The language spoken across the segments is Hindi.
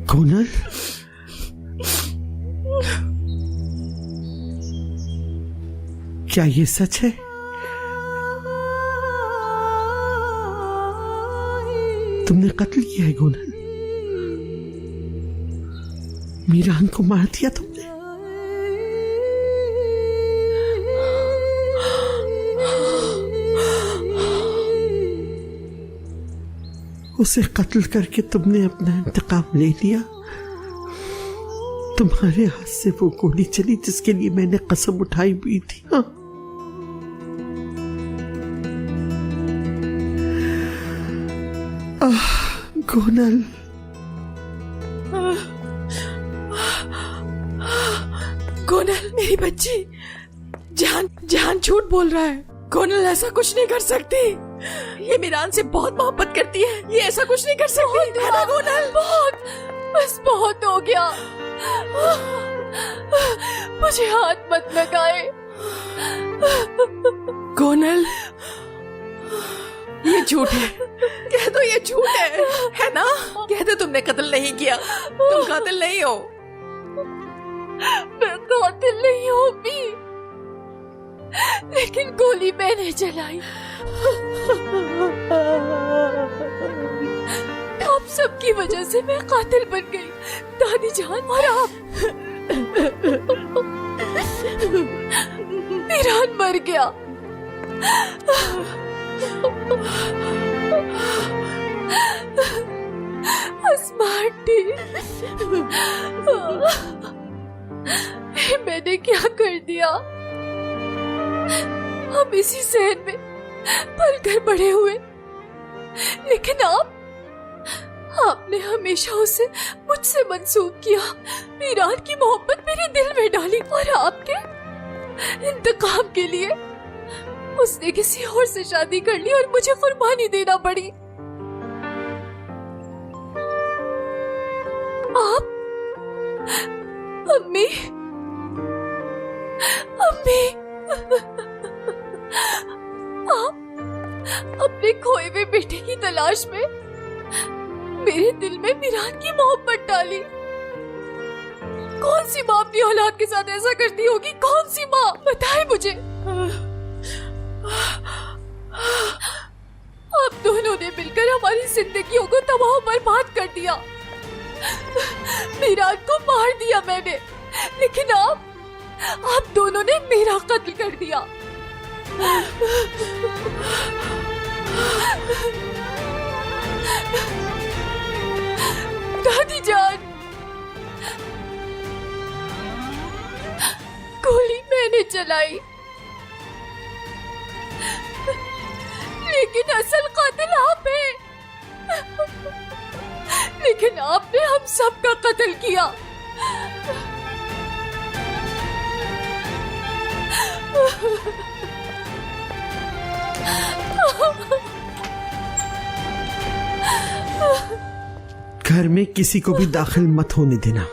कोनल, क्या ये सच है? तुमने कत्ल किया है कोनल? मीरान को मार दिया तुमने? उसे कत्ल करके तुमने अपना इंतकाम ले लिया। तुम्हारे हाथ से वो गोली चली जिसके लिए मैंने कसम उठाई हुई थी। हाँ। कोनल, कोनल मेरी बच्ची, जान झूठ बोल रहा है। कोनल ऐसा कुछ नहीं कर सकती। ये मीरान से बहुत मोहब्बत करती है, ये ऐसा कुछ नहीं कर सकती। है ना कोनल? बस बहुत हो गया। मुझे हाथ मत लगाए। कोनल, ये झूठ है। कह दो ये झूठ है ना? कह दो तुमने कत्ल नहीं किया, तुम कातिल नहीं हो। मैं कातिल नहीं हूँ भी, लेकिन गोली मैंने चलाई। आप सबकी वजह से मैं कातिल बन गई, दादी जान और आप। मीरान मर गया। अस्मा आंटी, मैंने क्या कर दिया? हम इसी शहर में पलकर बड़े हुए, लेकिन आपने हमेशा उसे मुझसे मंसूब किया। मीरान की मोहब्बत मेरे दिल में डाली और आपके इंतकाम के लिए उसने किसी और से शादी कर ली और मुझे कुर्बानी देना पड़ी। आप अम्मी आप अपने खोए हुए बेटे की तलाश में मेरे दिल में मीरान की मोहब्बत डाली। कौन सी माँ अपनी औलाद के साथ ऐसा करती होगी? कौन सी माँ? बताए मुझे। आप दोनों ने मिलकर हमारी जिंदगियों को तबाह बर्बाद कर दिया। मीरान को मार दिया मैंने, लेकिन आप दोनों ने मेरा कत्ल कर दिया। दादी जान, गोली मैंने चलाई, लेकिन असल कातिल आप हैं। लेकिन आपने हम सबका कत्ल किया। घर में किसी को भी दाखिल मत होने देना।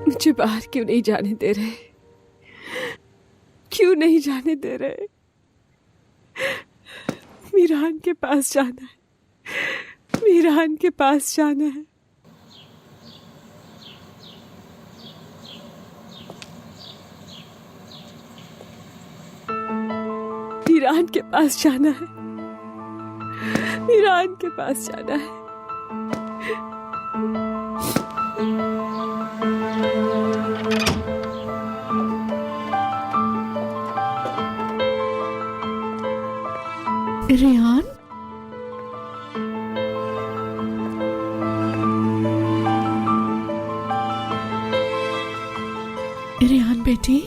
मुझे बाहर क्यों नहीं जाने दे रहे? क्यों नहीं जाने दे रहे? मीरान के पास जाना है, मीरान के पास जाना है। मीरान के पास जाना है, मीरान के पास जाना है। रेहान, रेहान बेटी,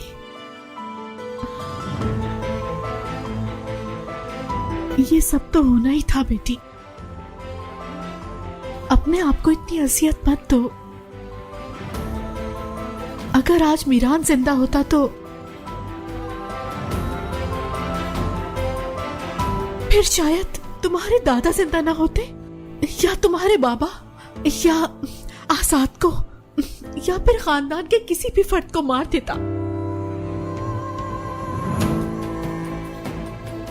ये सब तो होना ही था बेटी। अपने आप को इतनी अजियत मत दो। अगर आज मीरान जिंदा होता तो फिर शायद तुम्हारे दादा जिंदा ना होते, या तुम्हारे बाबा, या आजाद को या फिर खानदान के किसी भी फर्द को मार देता।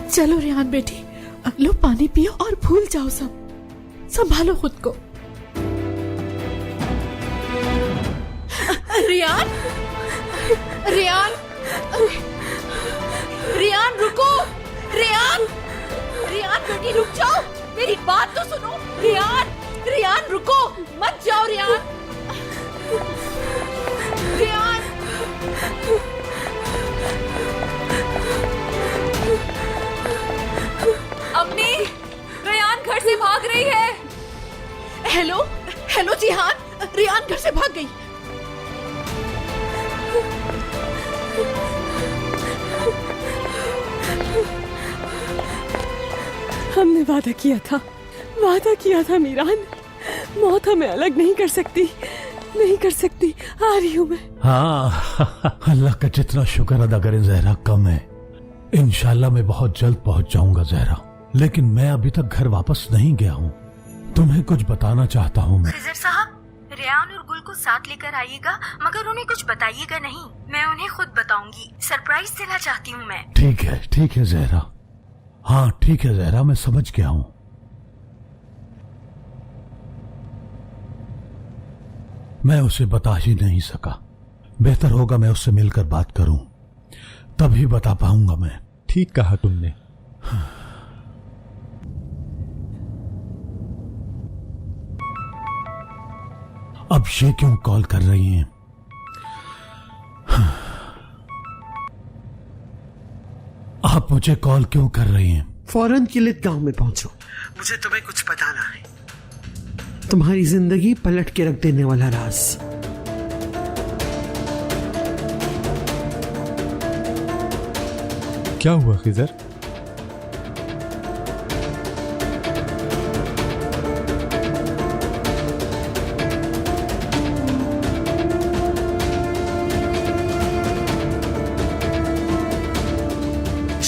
चलो रेहान बेटी, लो पानी पियो और भूल जाओ सब। संभालो खुद को। रियान, रियान, रियान रुको। रियान, रियान बेटी रुक जाओ, मेरी बात तो सुनो। रियान, रियान रुको, मत जाओ रियान। रियान, अम्मी, रेयान घर से भाग रही है। हेलो, हेलो जिहान, रियान घर से भाग गई। हमने वादा किया था मीरान, मौत हमें अलग नहीं कर सकती, नहीं कर सकती। आ रही हूँ मैं। हाँ, अल्लाह का जितना शुक्र अदा करें जहरा कम है। इंशाल्लाह मैं बहुत जल्द पहुंच जाऊंगा जहरा, लेकिन मैं अभी तक घर वापस नहीं गया हूँ। तुम्हें कुछ बताना चाहता हूँ मैं। खिजर साहब, रेयान और गुल को साथ लेकर आइएगा, मगर उन्हें कुछ बताइएगा नहीं। मैं उन्हें खुद बताऊंगी। सरप्राइज देना चाहती हूँ मैं। ठीक है जहरा। हाँ ठीक है जहरा, मैं समझ गया हूँ। मैं उसे बता ही नहीं सका। बेहतर होगा मैं उससे मिलकर बात करूं, तभी बता पाऊंगा मैं। ठीक कहा तुमने। अब ये क्यों कॉल कर रही हैं? आप मुझे कॉल क्यों कर रही हैं? फौरन किलित गांव में पहुंचो, मुझे तुम्हें कुछ बताना है। तुम्हारी जिंदगी पलट के रख देने वाला राज। क्या हुआ खिजर?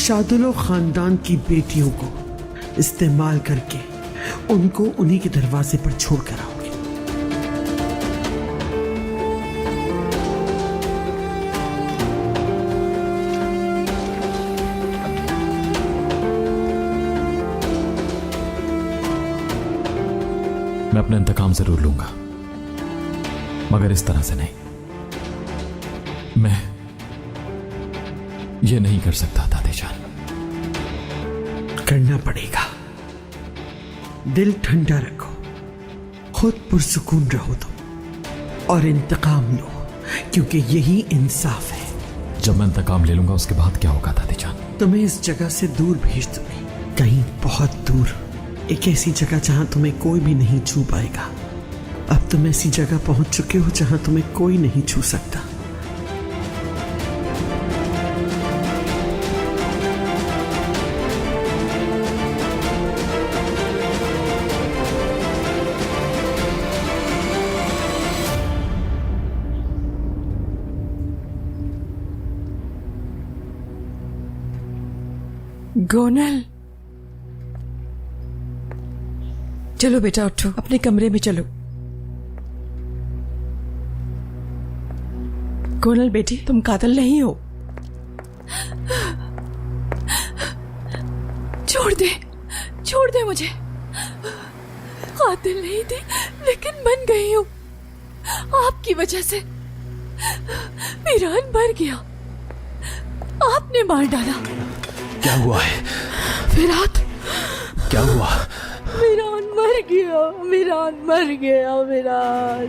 शादुलो खानदान की बेटियों को इस्तेमाल करके उनको उन्हीं के दरवाजे पर छोड़ कर आओगे। मैं अपना इंतकाम जरूर लूंगा, मगर इस तरह से नहीं। मैं ये नहीं कर सकता दादीजान। करना पड़ेगा। दिल ठंडा रखो, खुद पुरसुकून रहो तुम, और इंतकाम लो, क्योंकि यही इंसाफ है। जब मैं इंतकाम ले लूंगा उसके बाद क्या होगा दादीजान? तुम्हें इस जगह से दूर भेज दूंगी, कहीं बहुत दूर, एक ऐसी जगह जहां तुम्हें कोई भी नहीं छू पाएगा। अब तुम ऐसी जगह पहुंच चुके हो जहां तुम्हें कोई नहीं छू सकता। गोनल, चलो बेटा उठो, अपने कमरे में चलो। गोनल बेटी, तुम कातिल नहीं हो। छोड़ दे मुझे। कातिल नहीं थी, लेकिन बन गई हूँ आपकी वजह से। मीरान मर गया, आपने मार डाला। क्या हुआ है फिरात? क्या हुआ? मीरान मर गया, मीरान मर गया, मीरान।